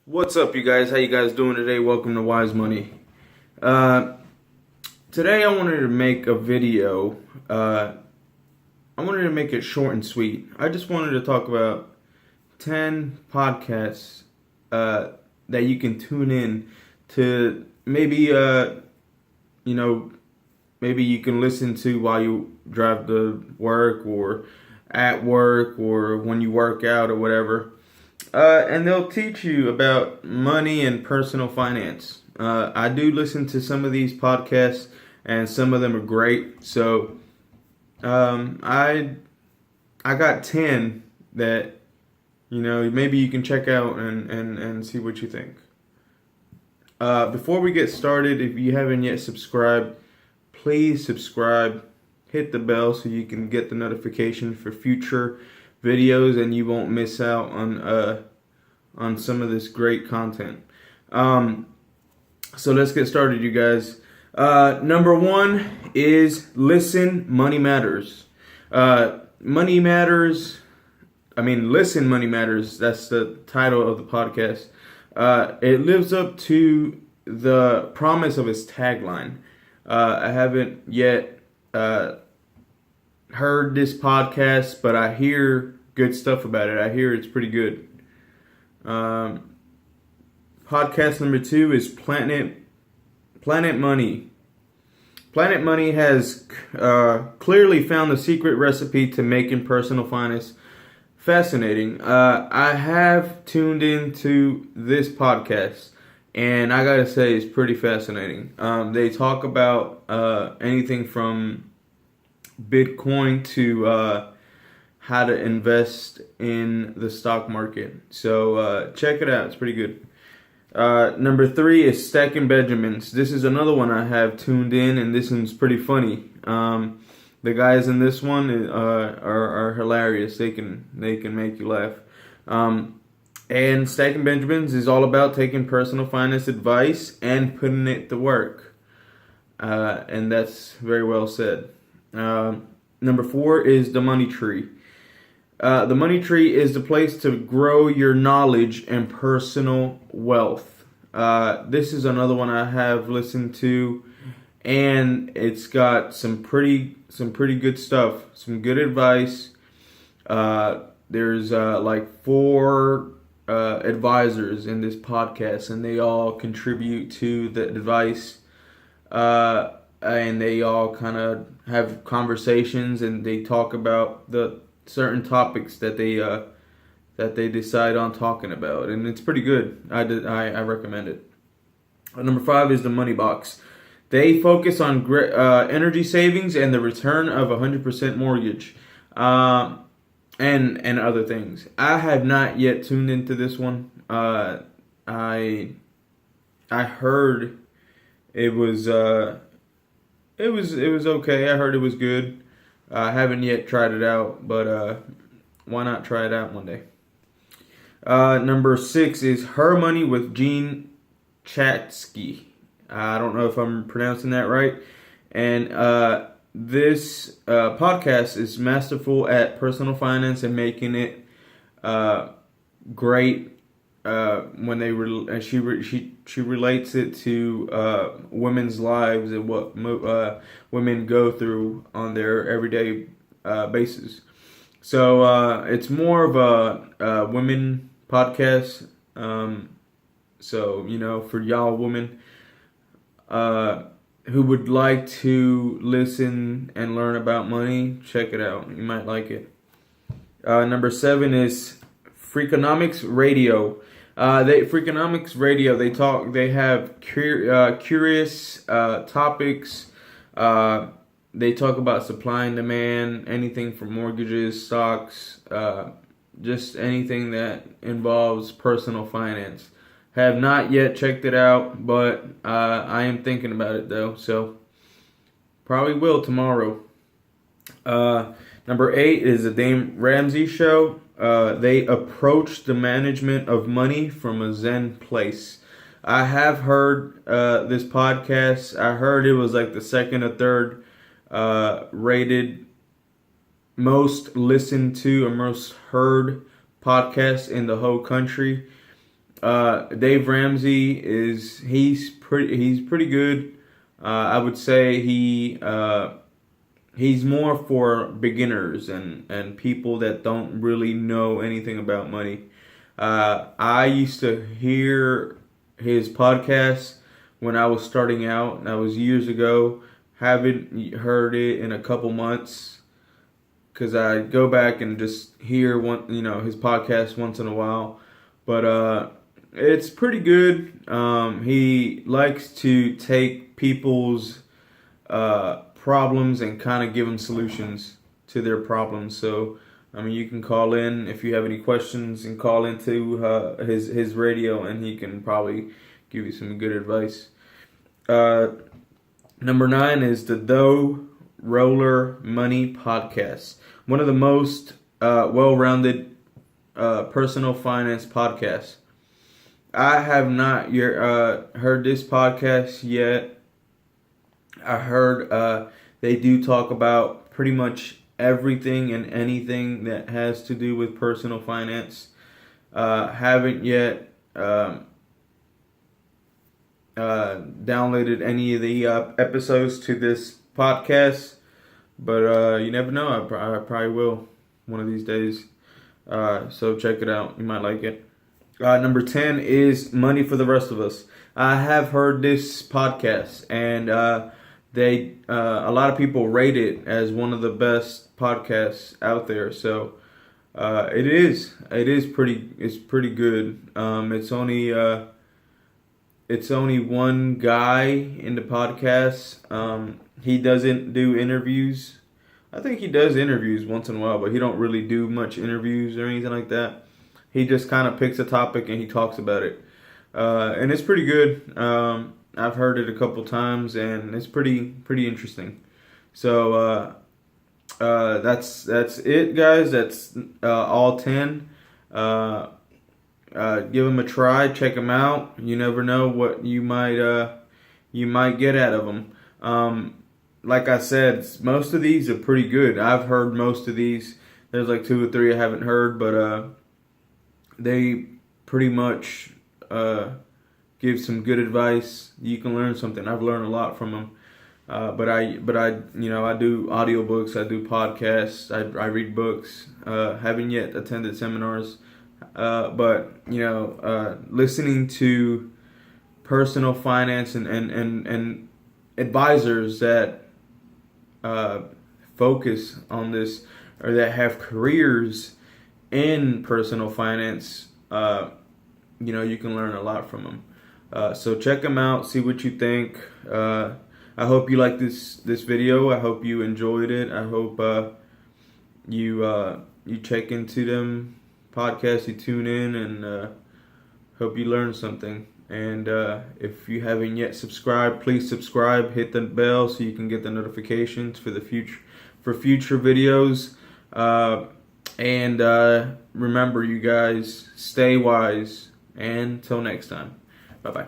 What's up, you guys? How you guys doing today? Welcome to Wise Money. Today I wanted to make a video. I wanted to make it short and sweet. I just wanted to talk about 10 podcasts that you can tune in to. Maybe maybe you can listen to while you drive to work or at work or when you work out or whatever. And they'll teach you about money and personal finance. I do listen to some of these podcasts, and some of them are great. So I got 10 that maybe you can check out and see what you think. Before we get started, if you haven't yet subscribed, please subscribe. Hit the bell so you can get the notification for future videos and you won't miss out on some of this great content. So let's get started, you guys. Number one is Listen, Money Matters. Money Matters. Listen, Money Matters. That's the title of the podcast. It lives up to the promise of its tagline. I haven't yet heard this podcast, but I hear good stuff about it. I hear it's pretty good. Podcast number 2 is Planet Money. Planet Money has clearly found the secret recipe to making personal finance fascinating. I have tuned into this podcast, and I gotta say it's pretty fascinating. They talk about anything from Bitcoin to how to invest in the stock market. So check it out. It's pretty good. Number 3 is Stacking Benjamins. This is another one I have tuned in, and this one's pretty funny. The guys in this one are hilarious. They can make you laugh. And Stacking Benjamins is all about taking personal finance advice and putting it to work. And that's very well said. Number 4 is The Money Tree. The Money Tree is the place to grow your knowledge and personal wealth. This is another one I have listened to, and it's got some pretty good stuff, some good advice. There's like 4 advisors in this podcast, and they all contribute to the advice. And they all kind of have conversations, and they talk about the certain topics that they decide on talking about, and it's pretty good. I recommend it. Number 5 is the Money Box. They focus on energy savings and the return of 100% mortgage, and other things. I have not yet tuned into this one. I heard it was okay. I heard it was good. I haven't yet tried it out, but why not try it out one day? Number 6 is HerMoney with Jean Chatzky. I don't know if I'm pronouncing that right. And this podcast is masterful at personal finance and making it great. When they she relates it to women's lives and what women go through on their everyday basis. So it's more of a women podcast. So for y'all women who would like to listen and learn about money, check it out. You might like it. Number 7 is Freakonomics Radio. Freakonomics Radio. They have curious topics. They talk about supply and demand, anything from mortgages, stocks, just anything that involves personal finance. Have not yet checked it out, but I am thinking about it though, so probably will tomorrow. Number 8 is the Dame Ramsey show. They approach the management of money from a Zen place. I have heard this podcast. I heard it was like the second or third rated most listened to or most heard podcast in the whole country. Dave Ramsey he's pretty good. I would say he's more for beginners and people that don't really know anything about money. I used to hear his podcast when I was starting out. That was years ago. Haven't heard it in a couple months because I go back and just hear his podcast once in a while. But it's pretty good. He likes to take people's problems and kind of give them solutions to their problems. So, I mean, you can call in if you have any questions and call into his radio, and he can probably give you some good advice. Number 9 is the Dough Roller Money Podcast. One of the most well-rounded personal finance podcasts. I have not heard this podcast yet. I heard they do talk about pretty much everything and anything that has to do with personal finance. Haven't yet downloaded any of the episodes to this podcast, but you never know. I probably will one of these days. So check it out. You might like it. Number 10 is Money for the Rest of Us. I have heard this podcast, and a lot of people rate it as one of the best podcasts out there. So it's pretty good. It's only one guy in the podcast. He doesn't do interviews. I think he does interviews once in a while, but he don't really do much interviews or anything like that. He just kind of picks a topic and he talks about it. And it's pretty good. I've heard it a couple times and it's pretty interesting. So that's it, guys. That's all 10. Give them a try, check them out. You never know what you might get out of them. Like I said, most of these are pretty good. I've heard most of these. There's like 2 or 3 I haven't heard, but they pretty much give some good advice. You can learn something. I've learned a lot from them. But I do audiobooks, I do podcasts, I read books. Haven't yet attended seminars. But listening to personal finance and advisors that focus on this or that have careers in personal finance, you can learn a lot from them. So check them out, see what you think. I hope you like this video. I hope you enjoyed it. I hope you check into them podcasts, you tune in, and hope you learn something. And if you haven't yet subscribed, please subscribe. Hit the bell so you can get the notifications for future videos. And remember, you guys, stay wise. And until next time, bye bye.